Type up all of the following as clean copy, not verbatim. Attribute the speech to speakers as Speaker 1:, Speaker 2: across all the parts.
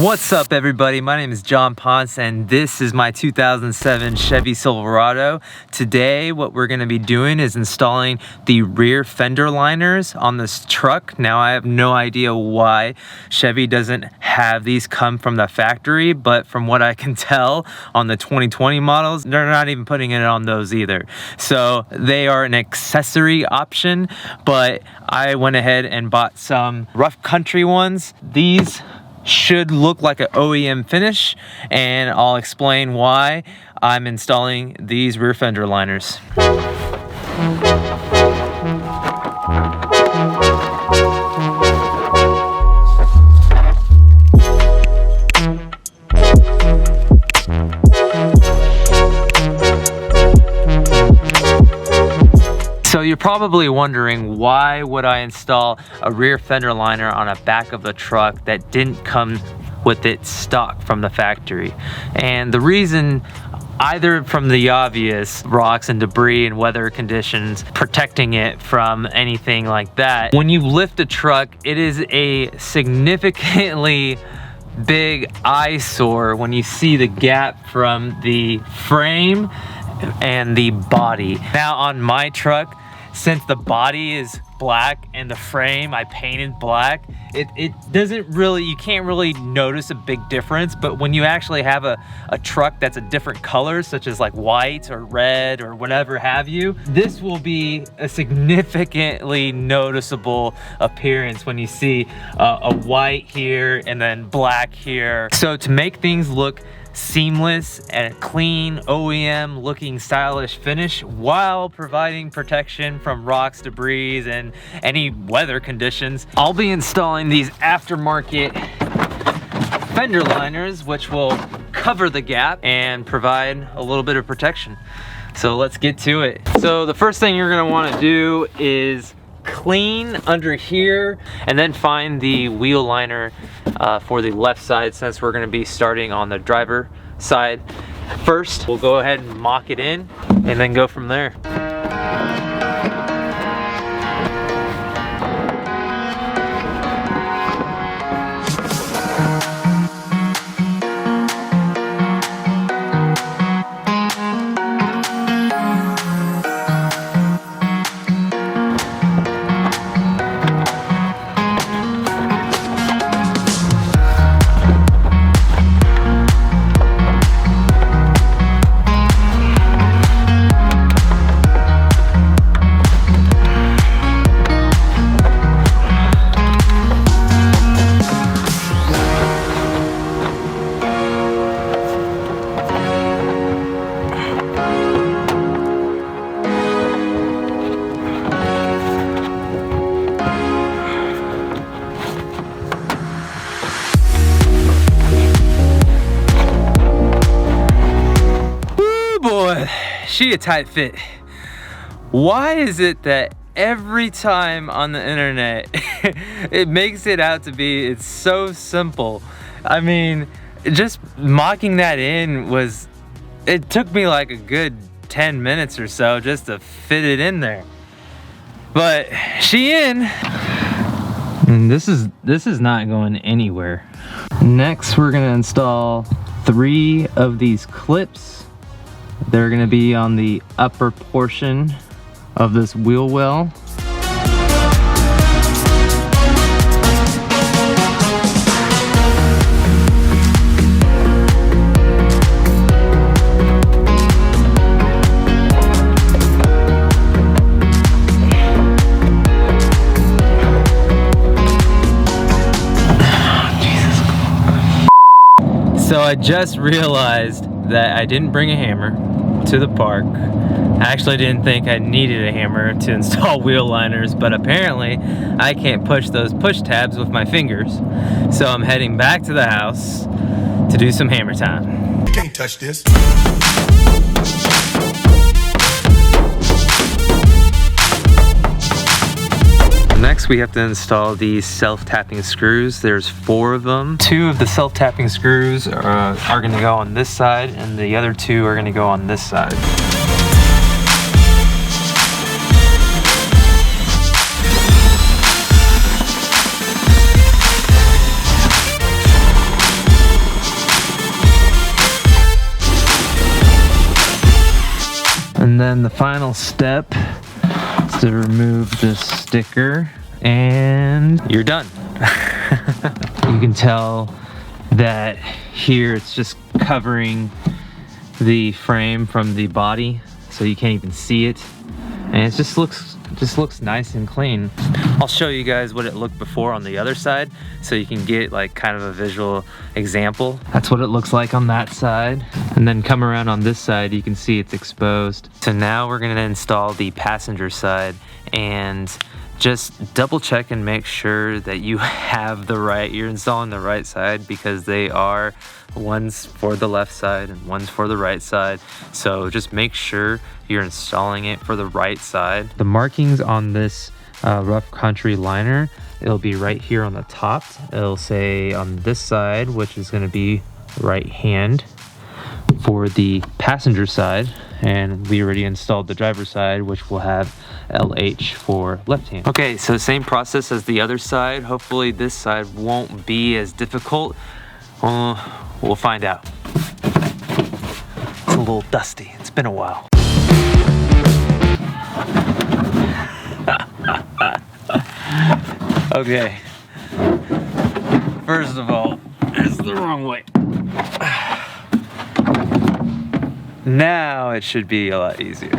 Speaker 1: What's up everybody, my name is John Ponce and this is my 2007 Chevy Silverado. Today what we're going to be doing is installing the rear fender liners on this truck. Now I have no idea why Chevy doesn't have these come from the factory, but from what I can tell on the 2020 models, they're not even putting it on those either. So they are an accessory option, but I went ahead and bought some rough country ones. These should look like an OEM finish, and I'll explain why I'm installing these rear fender liners. So you're probably wondering, why would I install a rear fender liner on a back of a truck that didn't come with it stock from the factory? And the reason, either from the obvious, rocks and debris and weather conditions, protecting it from anything like that. When you lift a truck, it is a significantly big eyesore when you see the gap from the frame and the body. Now on my truck, since the body is black and the frame I painted black, it doesn't really, you can't really notice a big difference. But when you actually have a truck that's a different color, such as like white or red or whatever have you, this will be a significantly noticeable appearance when you see a white here and then black here. So to make things look seamless and a clean OEM looking stylish finish while providing protection from rocks, debris, and any weather conditions, I'll be installing these aftermarket fender liners, which will cover the gap and provide a little bit of protection. So let's get to it. So the first thing you're gonna wanna do is clean under here and then find the wheel liner for the left side, since we're going to be starting on the driver side first. We'll go ahead and mock it in and then go from there. She a tight fit. Why is it that every time on the internet it makes it out to be it's so simple? I mean, just mocking that in was, it took me like a good 10 minutes or so just to fit it in there. But she in. And this is not going anywhere. Next we're gonna install 3 of these clips. They're going to be on the upper portion of this wheel well. So I just realized that I didn't bring a hammer to the park. I actually didn't think I needed a hammer to install wheel liners, but apparently I can't push those push tabs with my fingers. So I'm heading back to the house to do some hammer time.
Speaker 2: You can't touch this.
Speaker 1: Next we have to install these self-tapping screws. There's 4 of them. 2 of the self-tapping screws are going to go on this side, and the other 2 are going to go on this side. then the final step is to remove this sticker and you're done. You can tell that here it's just covering the frame from the body, so you can't even see it, and it just looks nice and clean. I'll show you guys what it looked before on the other side so you can get like kind of a visual example. That's what it looks like on that side, and then come around on this side, you can see it's exposed. So now we're going to install the passenger side, and just double check and make sure that you're installing the right side, because they are one's for the left side and one's for the right side. So just make sure you're installing it for the right side. The markings on this rough country liner, it'll be right here on the top. It'll say on this side, which is going to be right hand for the passenger side, and we already installed the driver's side, which will have LH for left hand. Okay, so same process as the other side. Hopefully this side won't be as difficult. We'll find out. It's a little dusty. It's been a while. Okay. First of all, it's the wrong way. Now it should be a lot easier.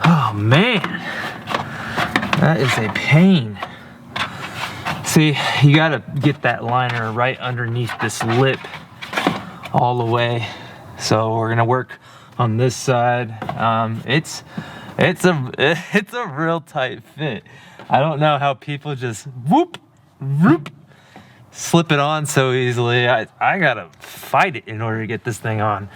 Speaker 1: Oh man, that is a pain. See, you gotta get that liner right underneath this lip all the way. So we're gonna work on this side. It's a real tight fit. I don't know how people just whoop slip it on so easily. I gotta fight it in order to get this thing on.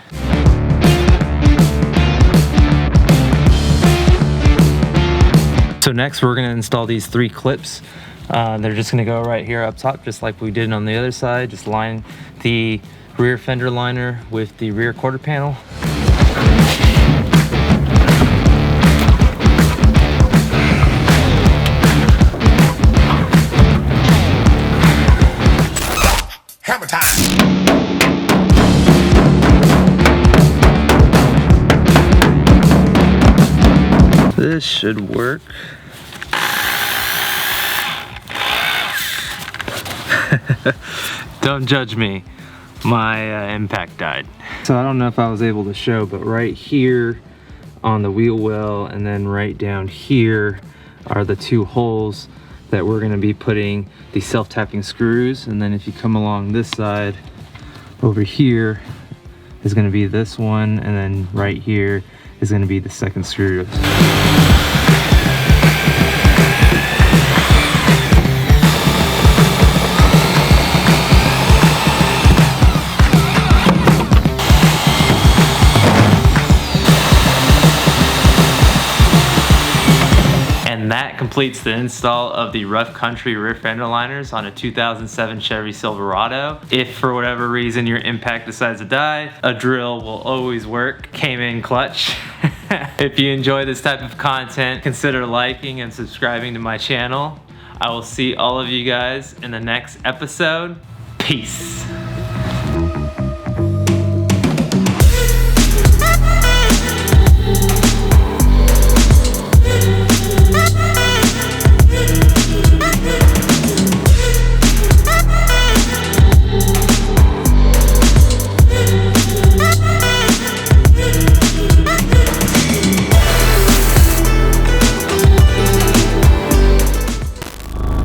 Speaker 1: So next we're gonna install these 3 clips. They're just gonna go right here up top, just like we did on the other side. Just line the rear fender liner with the rear quarter panel.
Speaker 2: Hammer time!
Speaker 1: This should work. Don't judge me. My impact died. So I don't know if I was able to show, but right here on the wheel well and then right down here are the 2 holes that we're going to be putting the self-tapping screws. And then if you come along this side, over here is going to be this one, and then right here is going to be the second screw. And that completes the install of the rough country rear fender liners on a 2007 Chevy Silverado. If for whatever reason your impact decides to die, a drill will always work. Came in clutch. If you enjoy this type of content, consider liking and subscribing to my channel. I will see all of you guys in the next episode. Peace.